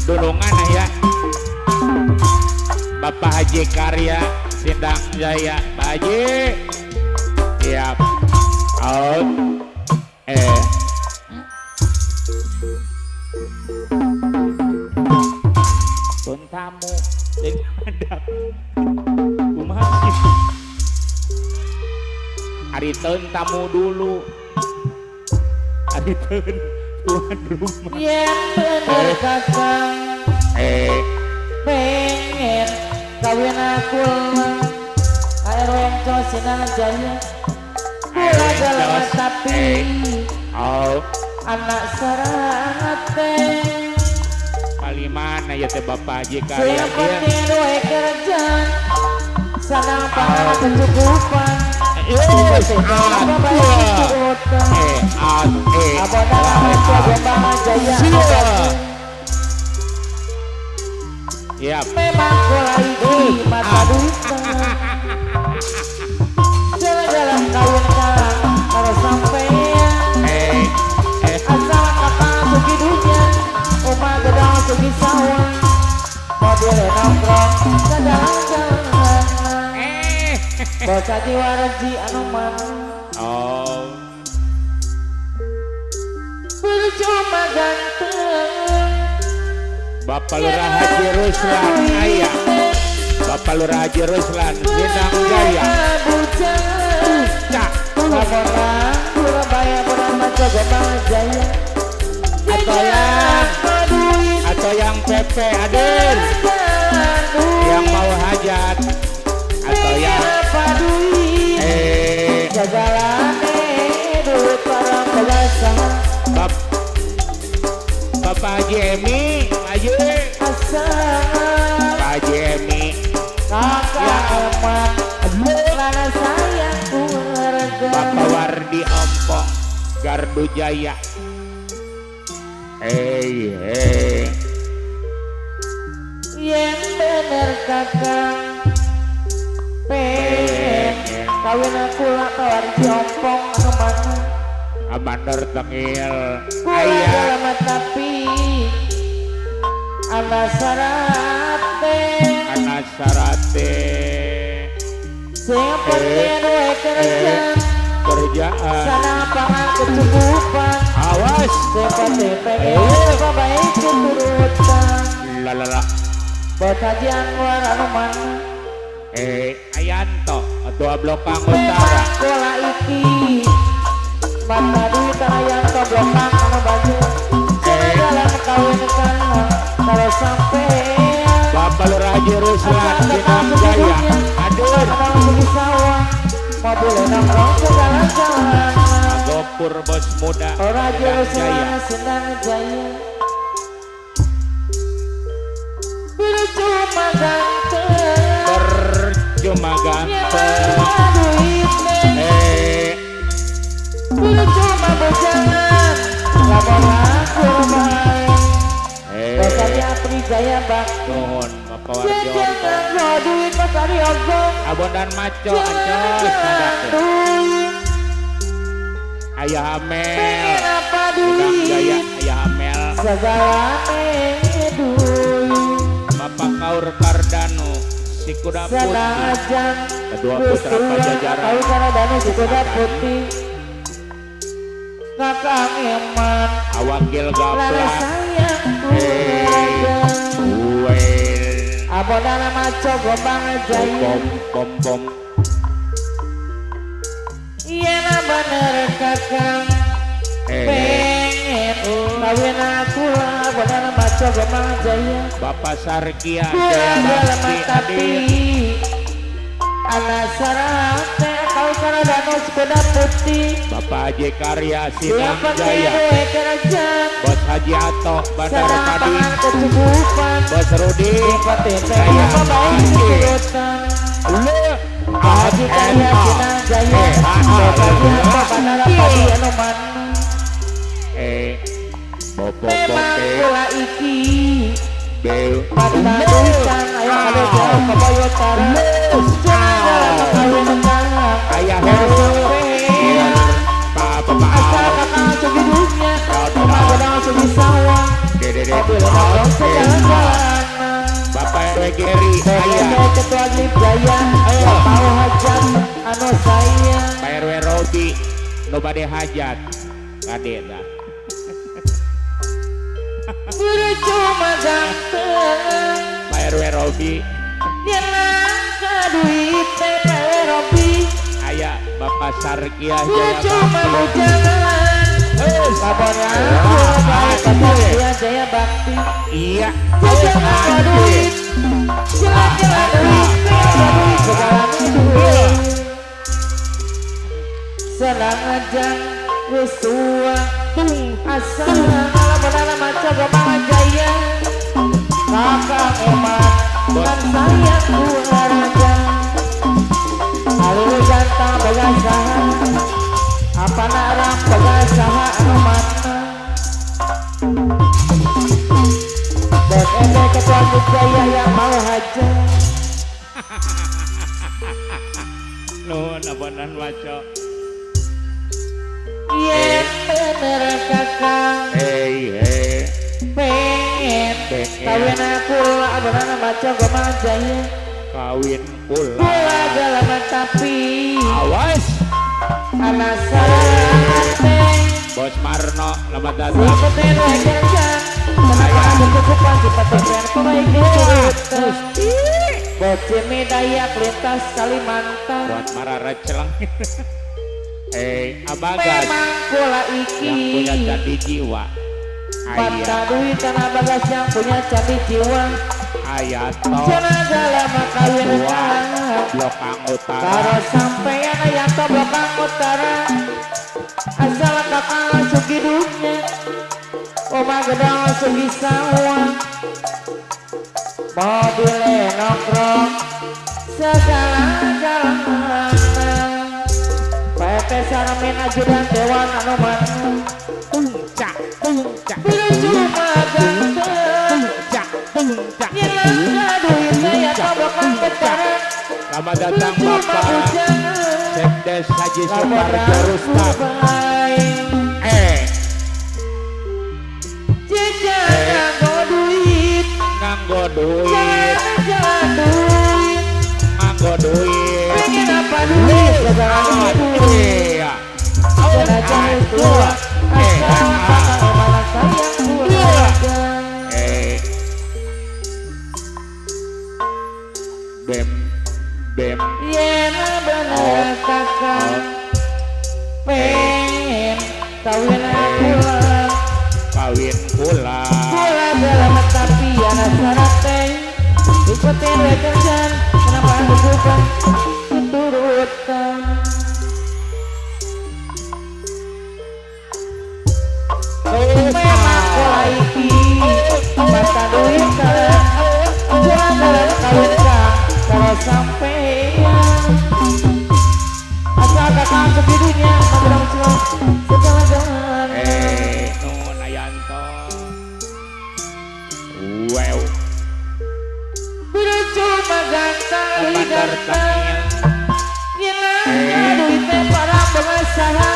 dulungan ya Bapak Haji Karya Sindang Jaya Pak Haji siap out tun tamu jeung hadap kumaha ari teun tamu dulu ari teun tuan rumah yang bener kakang pengen kawin aku air wongco Sindang Jaya kula galak tapi anak sarate mana ya teh Bapak Haji Karya siapa tidur kerja sana pangan kecukupan apa baik utang apa nama Sindang Jaya siap memang kulai di mata duita jalan-jalan kawin kalau sampai asal kata sugi dunia rumah gedang sugi sawah mobil nongkrong jalan-jalan bocah jiwa regi anu mana percuma ganteng Bapak Lurah Haji Ruslan ayah Bapak Lurah Haji Ruslan Sindang Jaya cak laporan Surabaya bernama Sindang Jaya atau yang Pepe Aden yang mau hajat atau yang duit para pegasan Bapak Haji Emi Haji Pak Haji Emi kakak emak lana sayang keluarga Bapak Wardi Ompong Gardu Jaya yang bener kakak pengen kawin aku lah Wardi Ompong anu mana Bandar Tengil ayah lama tapi anak sarate siapa tidur kerjaan sana pangan kecukupan awas seperti pengen apa baik keturutan lalala betajian luar anu mana Ayanto Ketua Blokang Utara sekolah iki mata duit Ayanto Blokang anu baju jalan kawin kalau sampai Bapak Lurah Haji Ruslan Sindang Jaya adur mobil nongkrong jalan-jalan Gopur bos muda Haji Ruslan Sindang Jaya percuma ganteng percuma berjalan laporan kurban Bapak Prijaya Bak nuhun Bapak Wardi Ompong duit Bapak Riogong Abon dan Maco ancos Ayah Amel Sindang Jaya Ayah Amel segala duit Bapak Kaur Kardano si kuda putih kedua putra Pajajaran Kaur Kardano si kuda putih kakak eman awakil lana gaplak sayang abodana maco Gombang Jaya bom iya na bener kakang pengen kawin aku lah abodana maco Gombang Jaya Bapak Sarkia kurang Jaya dalam Bakti tapi hadir anak sarate kau Kardano sepeda putih Bapak Haji Karya Sindang siapa Jaya tidur kerja Bos Haji Ato Bandar sana Padi pangan kecukupan Bos Rudi siapa Jaya apa baik keturutan Haji Karya Sindang Jaya Bapak Bandar Padi anu mana Bobo memang kula iki Bel pada duitan ayo ada jauh ke Boyotara jangan kawin menang Ayah asal kakak sugi dunia rumah gedang sugi sawah mobil nongkrong sejalan Geri aya ketua Glip Jaya mau hajat anu saya Pak RW Robi nu bade hajat kade dah cuma ganteng Pak RW Robi dia langka duit Pak Robi aya Bapak Sarkiah guru Jaya cuma Bakti bujangan kabarnya Sarkiah Jaya Bakti iya jalan duit jalan duit segala duit senang aja wis tua asal ngalamun maca Gomang Jaya kakak eman dan sayang ular raja alur jantang bagasaha apa narang bagasaha anu mana bos ente ketua Glip Jaya yang mau haja nuhun abonan waco iya bener kakak hei pengen kawin aku lah abang baca Gomang Jaya kawin pula pula dalam tapi awas anak sarate Bos Marno selamat datang ikutin wajarkan kenapa aku cukupan di petugas pemain gitu bos Jimmy Dayak lintas Kalimantan buat marah receleng abagas memang pula iki yang punya jati jiwa mata duit tanah bagas yang punya candi jiwa Ayato jenazah lama kawin Blokang Utara karo sampeyan Ayato Blokang Utara asal kakak sugi dunya oma gedang sugi sawah mobilnya nongkrong segala jalanan PT Saramin ajudan Dewan anu mana puncak cuma ganteng puncak nyelangga duitnya ya Blokang Utara selamat datang cuma Bapak ujangan Sekdes Haji Suparjo Rustam nganggo duit nganggo duit pengen apa duit segala duit iya jenazah itu asal kakak malah sayang keluarga bem yena bener kakak pengen kawin aku lah kawin pula pula dalam tapi anak sarate ikutin wajarkan kenapa aku bukan keturutan memang pola iki mata duit jangan dalam kawin kalau sampeyan asal kakak segidunya madang segala jalan Nun Ayanto wow cuma ganteng ngilangnya duitnya para pengusaha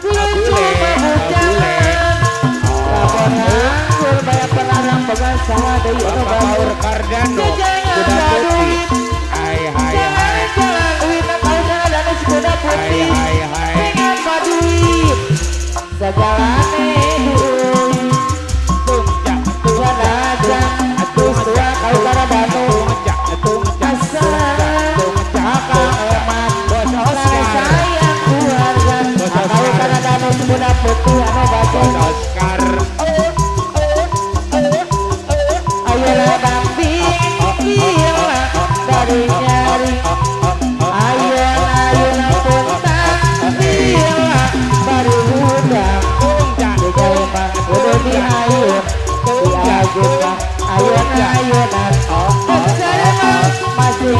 cuma bujangan lapor nganggur banyak pelarang pengusaha dari Bapak Maur Cardano jangan kuda putih hai jalan duit nakal dan sepeda putih pengen paduit segala duit puncak Tuhan aja atus tua kau cara danu asal kakak eman bos sayang keluarga kau cara danu sepeda putih anu baju Oscar ayolah damping gila dari nyari ayun puntang gila baru udang digawe mah udah di ayun diajukan ayun-ayunan sarang masih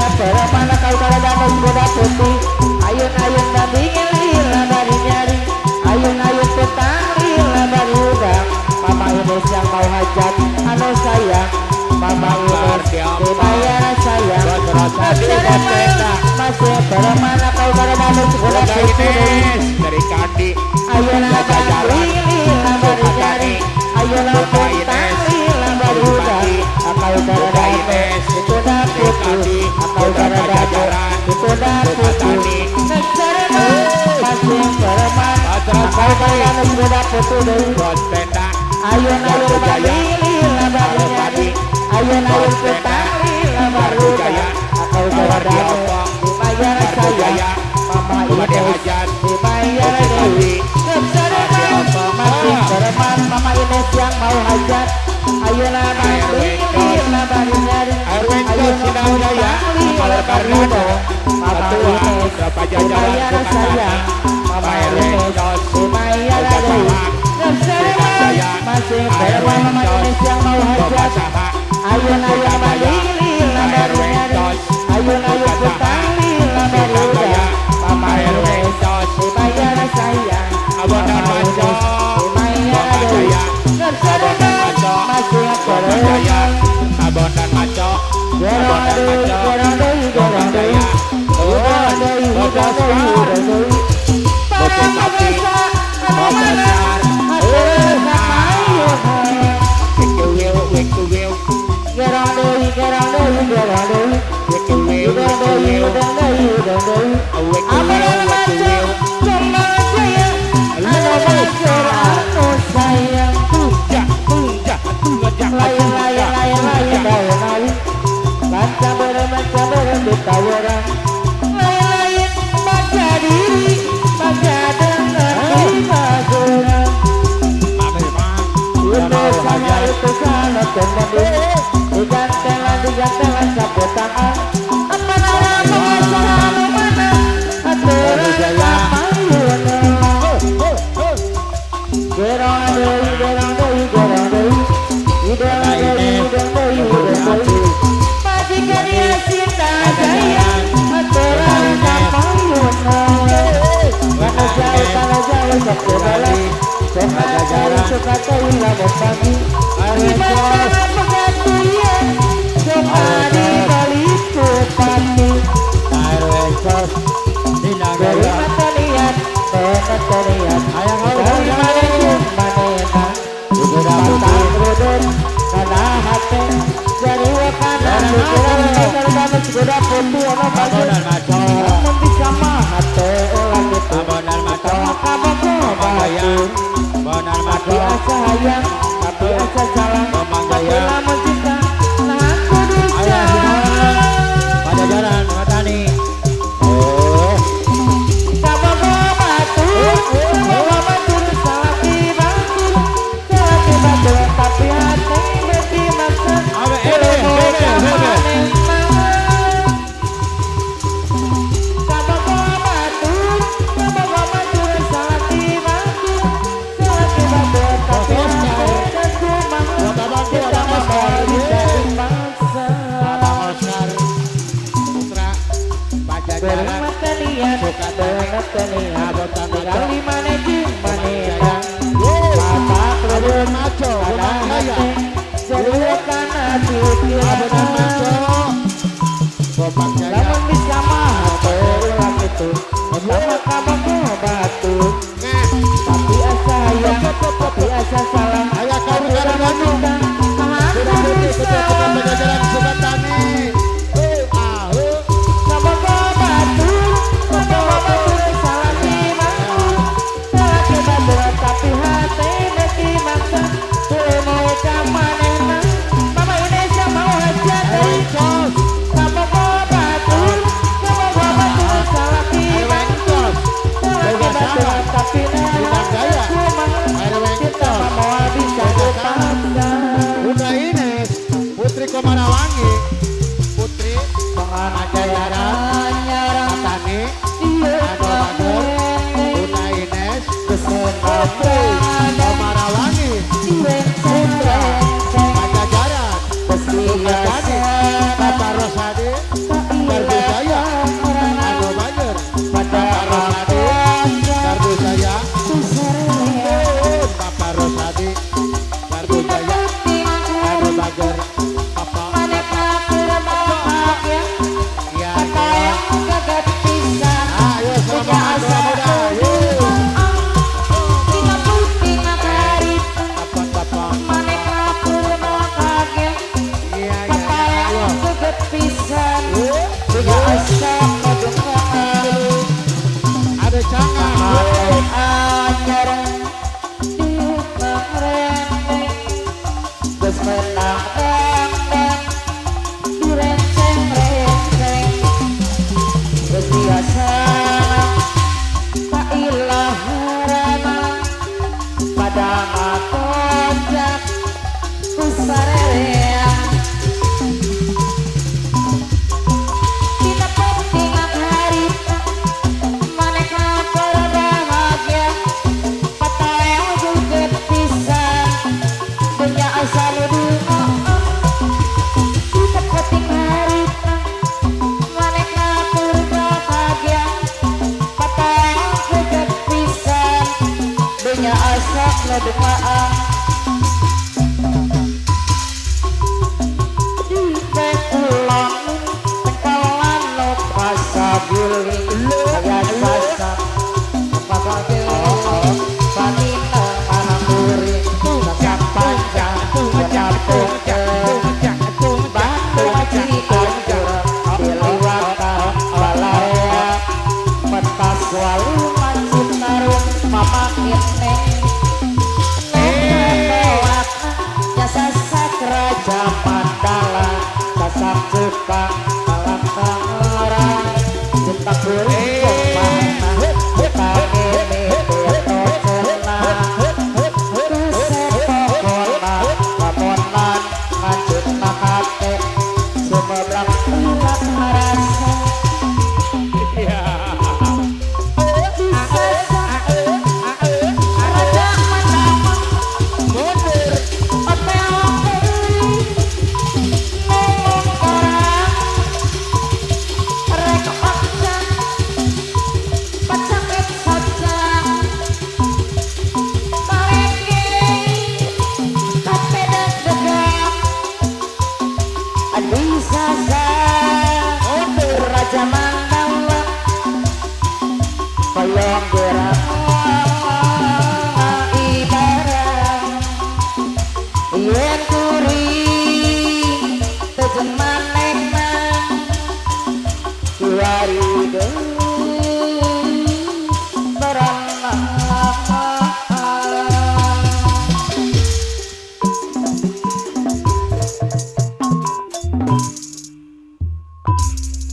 mana kau kalau dapat sepeda putih ayun-ayun dampingin lila dari nyari ayun-ayun puntang lila baru udang mama Ines yang mau hajat anu sayang mama Ines dibayar sayang masih mana kau kalau dapat sepeda putih dari Kandi ayolah damping lila baru nyari ayolah puntang lila baru udang akal cara dapat putu deui bos tenda ayun-ayun bali lila baru nyari ayun-ayun putang lila baru jaya akau jawa danu dibayar saya mama Ines dibayar Dewi kesereman masih kereman mama Ines yang mau hajat ayun-ayun bali lila baru nyari ayun-ayun putang lila baru mama Ines dibayar saya mama Ines dibayar Dewi kesereman masih kereman mama Ines yang mau hajat ayun-ayun bali lila baru nyari ayun-ayun putang lila baru jaya mama Ines dibayar sayang abonan maco dibayar Dewi kesereman masih kereman abonan maco gorong deui gorong deui para pagasa anu mana hatur kapayun gerong deui abaran maco kumaha jaya anu macer anu sayang lain daun baca beren ditawaran lain baca diri baca dengar di baguran itu sana temen digantelan saputaan apa nama pengacara anu mana aturan kapayun gerong deui majikan ya cinta sayang aturan kapayun kalau jauh sabtu balas suka tahu lamun pagi di mana pegatuyan suka di balik kupati dari mata lihat dari mana manena batang rudun kana hati dari wakana pikiran kalau sudah putih ono bagus namun bisa mah hati ulang itu sama kabaku tapi asa hayang tapi asa salah tapi lamun cinta nah kudu pada jalan matani kabaku batur salaki batur tapi hati beti maksa kali mana jing manena mata kerudung maco kana hati seru kana pikiran lamun bisa mah ulang itu sama kabaku batu tapi asa hayang tapi asa salah aya kamu kadang-kadang aku bisa jalan Subatani kabaku batu salaki batu tapi hati beti maksa tuh mau kamanena mama Ines yang mau hajat kabaku batu salaki batu tapi nena kita mau bisa dipaksa Bunda Ines Putri Komarawangi Putri pengajaran nyarang Tani Bunda Ines kesempatan Komarawangi Putra Pajajaran Bupati Bapak Rosadi Gardu Jaya Anu Banjar Bapak Rosadi Gardu Jaya Bapak Rosadi Gardu Jaya Anu Banjar Bapak ayo selamat ada canggah